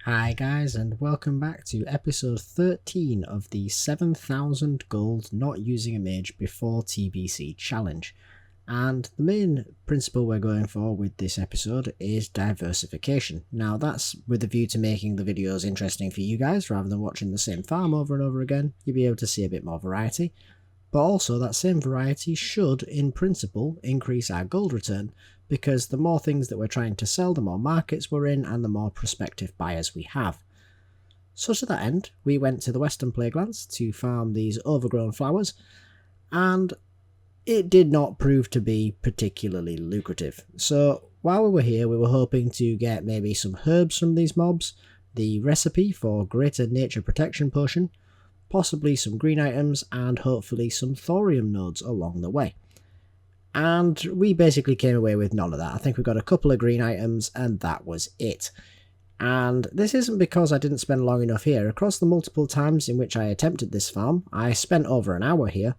Hi guys, and welcome back to episode 13 of the 7,000 gold not using a mage before TBC challenge. And the main principle we're going for with this episode is diversification. Now that's with a view to making the videos interesting for you guys rather than watching the same farm over and over again. You'll be able to see a bit more variety. But also that same variety should, in principle, increase our gold return, because the more things that we're trying to sell, the more markets we're in and the more prospective buyers we have. So to that end, we went to the Western Plaguelands to farm these overgrown flowers, and it did not prove to be particularly lucrative. So while we were here, we were hoping to get maybe some herbs from these mobs, the recipe for greater nature protection potion, possibly some green items, and hopefully some thorium nodes along the way. And we basically came away with none of that. I think we got a couple of green items and that was it. And this isn't because I didn't spend long enough here. Across the multiple times in which I attempted this farm, I spent over an hour here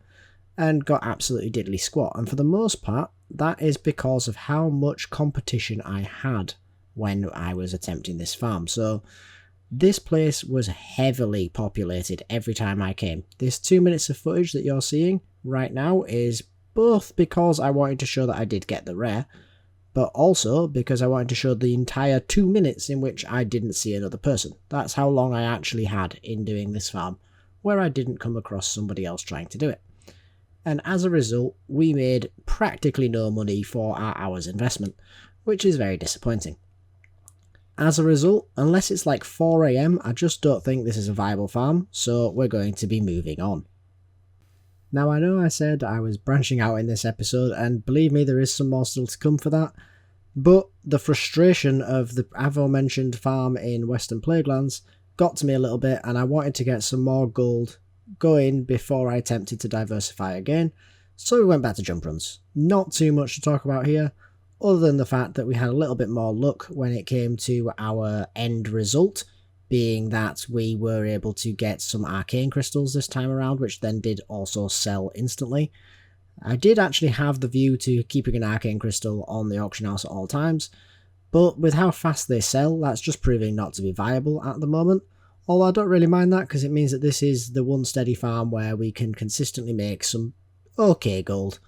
and got absolutely diddly squat. And for the most part, that is because of how much competition I had when I was attempting this farm. So this place was heavily populated every time I came. This 2 minutes of footage that you're seeing right now is both because I wanted to show that I did get the rare, but also because I wanted to show the entire 2 minutes in which I didn't see another person. That's how long I actually had in doing this farm, where I didn't come across somebody else trying to do it. And as a result, we made practically no money for our hour's investment, which is very disappointing. As a result, unless it's like 4 AM, I just don't think this is a viable farm, so we're going to be moving on. Now I know I said I was branching out in this episode, and believe me, there is some more still to come for that, but the frustration of the aforementioned farm in Western Plaguelands got to me a little bit, and I wanted to get some more gold going before I attempted to diversify again, so we went back to jump runs. Not too much to talk about here, other than the fact that we had a little bit more luck when it came to our end result, being that we were able to get some arcane crystals this time around, which then did also sell instantly. I did actually have the view to keeping an arcane crystal on the auction house at all times, but with how fast they sell, that's just proving not to be viable at the moment. Although I don't really mind that, because it means that this is the one steady farm where we can consistently make some okay gold,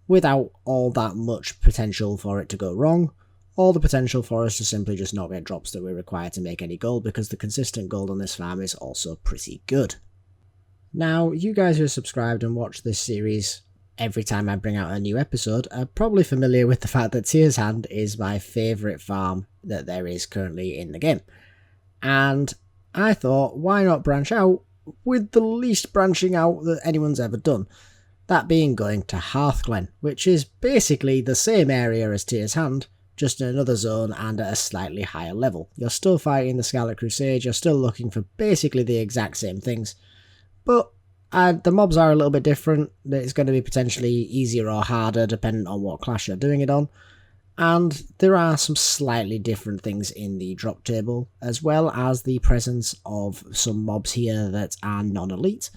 without all that much potential for it to go wrong, or the potential for us to simply just not get drops that we require to make any gold, because the consistent gold on this farm is also pretty good. Now, you guys who are subscribed and watch this series every time I bring out a new episode are probably familiar with the fact that Tyr's Hand is my favourite farm that there is currently in the game. And I thought, why not branch out with the least branching out that anyone's ever done? That being going to Hearthglen, which is basically the same area as Tyr's Hand, just in another zone and at a slightly higher level. You're still fighting the Scarlet Crusade, you're still looking for basically the exact same things, but the mobs are a little bit different. It's going to be potentially easier or harder depending on what class you're doing it on, and there are some slightly different things in the drop table, as well as the presence of some mobs here that are non-elite,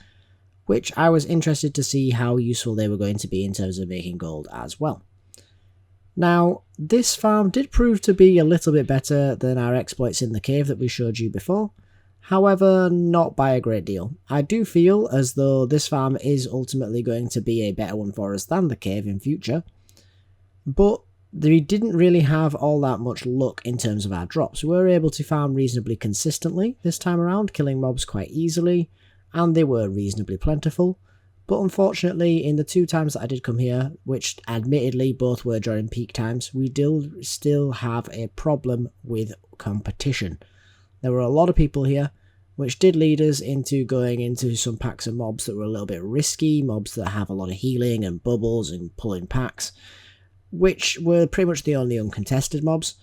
which I was interested to see how useful they were going to be in terms of making gold as well. Now, this farm did prove to be a little bit better than our exploits in the cave that we showed you before, however, not by a great deal. I do feel as though this farm is ultimately going to be a better one for us than the cave in future, but we didn't really have all that much luck in terms of our drops. We were able to farm reasonably consistently this time around, killing mobs quite easily, and they were reasonably plentiful. But unfortunately, in the 2 times that I did come here, which admittedly both were during peak times, we did still have a problem with competition. There were a lot of people here, which did lead us into going into some packs of mobs that were a little bit risky, mobs that have a lot of healing and bubbles and pulling packs, which were pretty much the only uncontested mobs.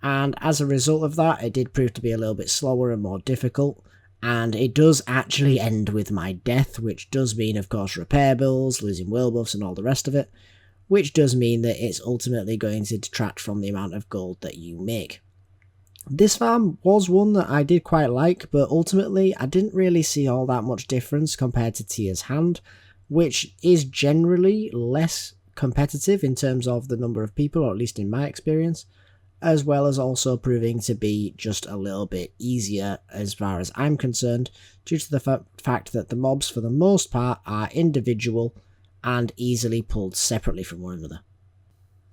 And as a result of that, it did prove to be a little bit slower and more difficult. And it does actually end with my death, which does mean, of course, repair bills, losing world buffs and all the rest of it, which does mean that it's ultimately going to detract from the amount of gold that you make. This farm was one that I did quite like, but ultimately I didn't really see all that much difference compared to Tyr's Hand, which is generally less competitive in terms of the number of people, or at least in my experience, as well as also proving to be just a little bit easier as far as I'm concerned, due to the fact that the mobs for the most part are individual and easily pulled separately from one another.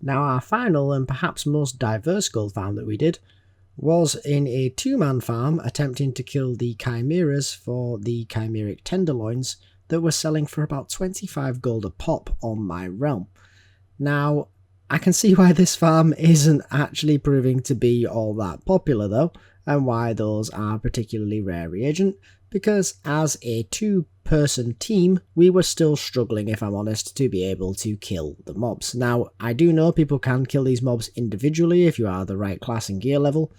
Now our final and perhaps most diverse gold farm that we did was in a 2-man farm attempting to kill the chimeras for the chimeric tenderloins that were selling for about 25 gold a pop on my realm. Now, I can see why this farm isn't actually proving to be all that popular though, and why those are particularly rare reagent, because as a 2-person team, we were still struggling, if I'm honest, to be able to kill the mobs. Now, I do know people can kill these mobs individually if you are the right class and gear level,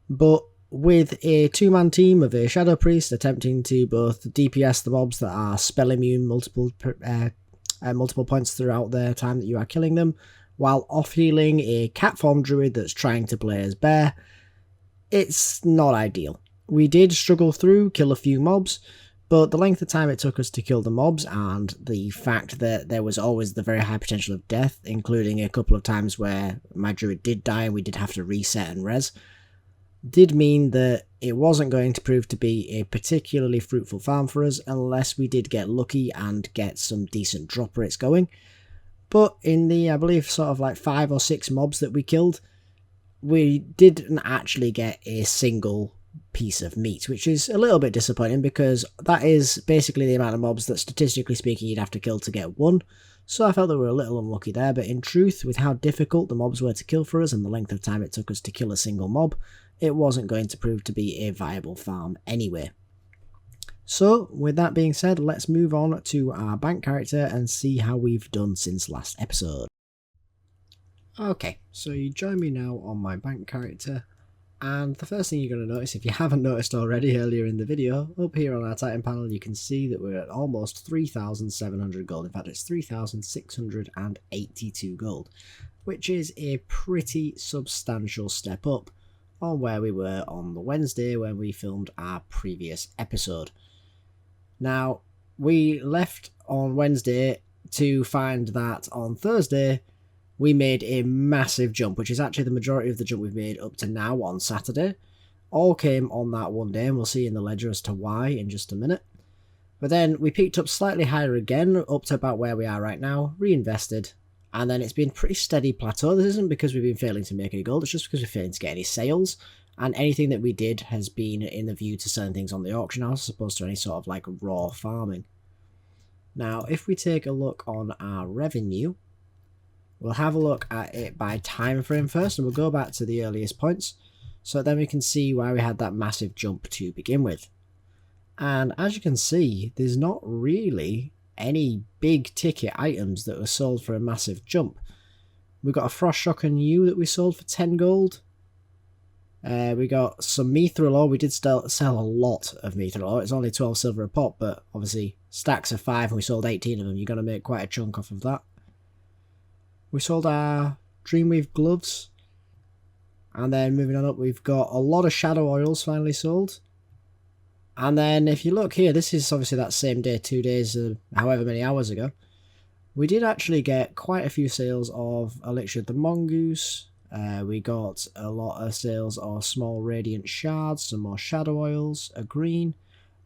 but with a 2-man team of a Shadow Priest attempting to both DPS the mobs that are spell immune multiple points throughout the time that you are killing them, while off-healing a cat form druid that's trying to play as bear, it's not ideal. We did struggle through, kill a few mobs, but the length of time it took us to kill the mobs and the fact that there was always the very high potential of death, including a couple of times where my druid did die and we did have to reset and res, did mean that it wasn't going to prove to be a particularly fruitful farm for us unless we did get lucky and get some decent drop rates going. But in the, I believe, sort of like 5 or 6 mobs that we killed, we didn't actually get a single piece of meat, which is a little bit disappointing because that is basically the amount of mobs that statistically speaking you'd have to kill to get one. So I felt that we were a little unlucky there, but in truth, with how difficult the mobs were to kill for us and the length of time it took us to kill a single mob, it wasn't going to prove to be a viable farm anyway. So, with that being said, let's move on to our bank character and see how we've done since last episode. Okay, so you join me now on my bank character, and the first thing you're going to notice, if you haven't noticed already earlier in the video, up here on our Titan panel you can see that we're at almost 3,700 gold. In fact, it's 3,682 gold, which is a pretty substantial step up on where we were on the Wednesday when we filmed our previous episode. Now, we left on Wednesday to find that on Thursday we made a massive jump, which is actually the majority of the jump we've made up to now on Saturday. All came on that one day, and we'll see in the ledger as to why in just a minute. But then we peaked up slightly higher again, up to about where we are right now, reinvested, and then it's been pretty steady plateau. This isn't because we've been failing to make any gold, it's just because we're failing to get any sales, and anything that we did has been in the view to selling things on the auction house as opposed to any sort of like raw farming. Now, if we take a look on our revenue, we'll have a look at it by time frame first, and we'll go back to the earliest points, so then we can see why we had that massive jump to begin with. And as you can see, there's not really any big ticket items that were sold for a massive jump. We got a Frost Shock and U that we sold for 10 gold. We got some Mithril ore. We did sell a lot of Mithril ore. It's only 12 silver a pop, but obviously stacks of 5 and we sold 18 of them. You're going to make quite a chunk off of that. We sold our Dreamweave gloves. And then moving on up, we've got a lot of shadow oils finally sold. And then if you look here, this is obviously that same day, 2 days, however many hours ago. We did actually get quite a few sales of Elixir the Mongoose. We got a lot of sales of small radiant shards, some more shadow oils, a green.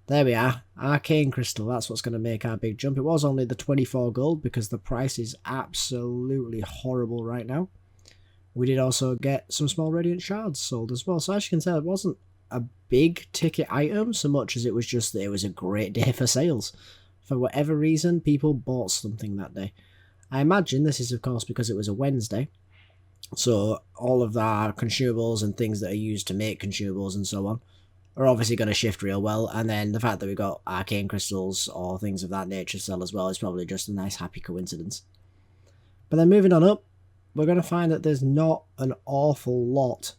There we are, arcane crystal, that's what's going to make our big jump. It was only the 24 gold because the price is absolutely horrible right now. We did also get some small radiant shards sold as well, so as you can tell it wasn't a big ticket item so much as it was just that it was a great day for sales. For whatever reason, people bought something that day. I imagine this is of course because it was a Wednesday, so all of our consumables and things that are used to make consumables and so on are obviously going to shift real well, and then the fact that we got arcane crystals or things of that nature sell as well is probably just a nice happy coincidence. But then moving on up, we're going to find that there's not an awful lot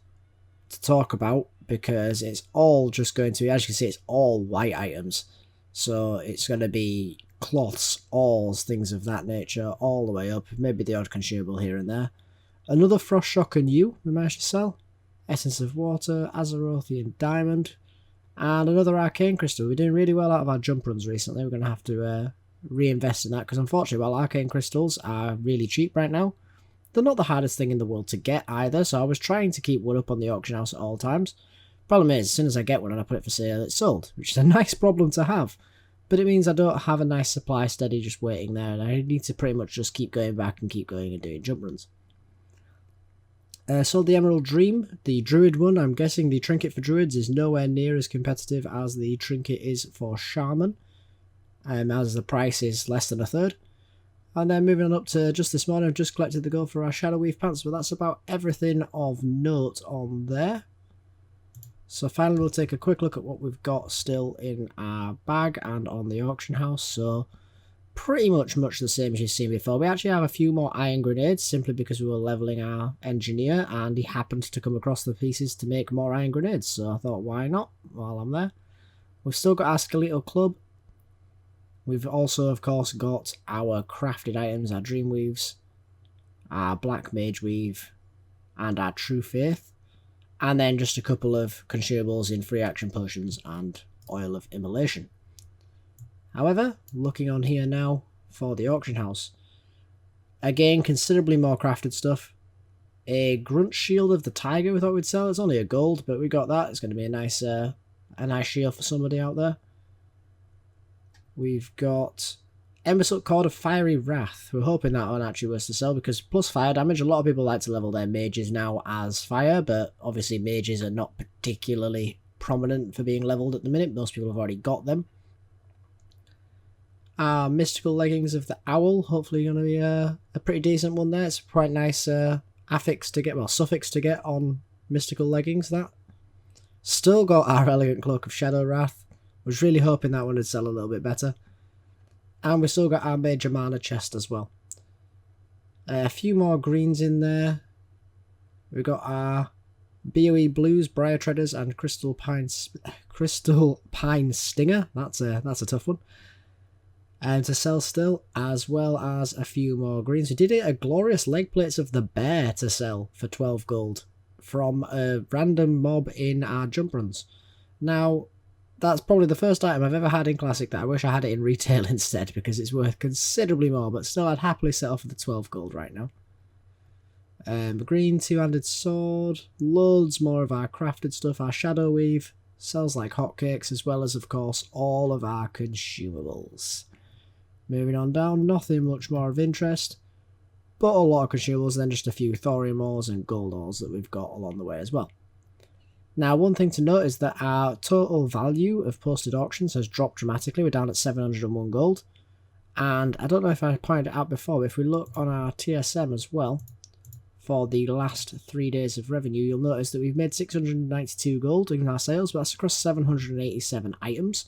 to talk about because it's all just going to be, as you can see, it's all white items. So it's going to be cloths, ores, things of that nature all the way up, maybe the odd consumable here and there. Another Frost Shock and U we managed to sell. Essence of Water, Azerothian Diamond, and another Arcane Crystal. We're doing really well out of our jump runs recently. We're going to have to reinvest in that because unfortunately, while Arcane Crystals are really cheap right now, They're not the hardest thing in the world to get either, so I was trying to keep one up on the auction house at all times. Problem is, as soon as I get one and I put it for sale, it's sold, which is a nice problem to have. But it means I don't have a nice supply steady just waiting there, and I need to pretty much just keep going back and keep going and doing jump runs. Sold the Emerald Dream, the Druid one. I'm guessing the trinket for Druids is nowhere near as competitive as the trinket is for Shaman, as the price is less than a third. And then moving on up to just this morning, I've just collected the gold for our Shadow Weave pants, but that's about everything of note on there. So finally we'll take a quick look at what we've got still in our bag and on the auction house. So pretty much the same as you've seen before. We actually have a few more iron grenades simply because we were leveling our engineer and he happened to come across the pieces to make more iron grenades. So I thought, why not while I'm there. We've still got our skeletal club. We've also of course got our crafted items, our dream weaves, our black mage weave and our true faith. And then just a couple of consumables in free action potions and oil of immolation. However, looking on here now for the auction house. Again, considerably more crafted stuff. A grunt shield of the tiger we thought we'd sell. It's only a gold, but we got that. It's going to be a nice shield for somebody out there. We've got Embersuck Cord of Fiery Wrath. We're hoping that one actually was to sell because plus fire damage. A lot of people like to level their mages now as fire, but obviously mages are not particularly prominent for being leveled at the minute. Most people have already got them. Mystical Leggings of the Owl. Hopefully going to be a pretty decent one there. It's a quite nice suffix to get on Mystical Leggings. That. Still got our Elegant Cloak of Shadow Wrath. Was really hoping that one would sell a little bit better. And we still got our Major Mana chest as well. A few more greens in there. We've got our BOE Blues, Briar Treaders, and Crystal Pine Stinger. That's a tough one. And to sell still, as well as a few more greens. We did get a Glorious Leg Plates of the Bear to sell for 12 gold from a random mob in our jump runs. Now, that's probably the first item I've ever had in Classic that I wish I had it in retail instead because it's worth considerably more, but still I'd happily settle for the 12 gold right now. Green two-handed sword, loads more of our crafted stuff, our Shadow Weave, sells like hotcakes, as well as of course all of our consumables. Moving on down, nothing much more of interest, but a lot of consumables, then just a few thorium ores and gold ores that we've got along the way as well. Now, one thing to note is that our total value of posted auctions has dropped dramatically. We're down at 701 gold. And I don't know if I pointed it out before, but if we look on our TSM as well, for the last 3 days of revenue, you'll notice that we've made 692 gold in our sales, but that's across 787 items,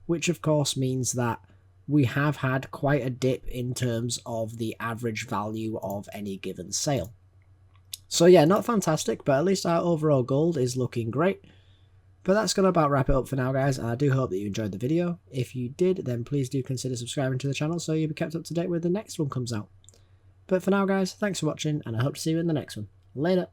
which of course means that we have had quite a dip in terms of the average value of any given sale. So yeah, not fantastic, but at least our overall gold is looking great. But that's going to about wrap it up for now, guys. I do hope that you enjoyed the video. If you did, then please do consider subscribing to the channel so you'll be kept up to date when the next one comes out. But for now, guys, thanks for watching, and I hope to see you in the next one. Later!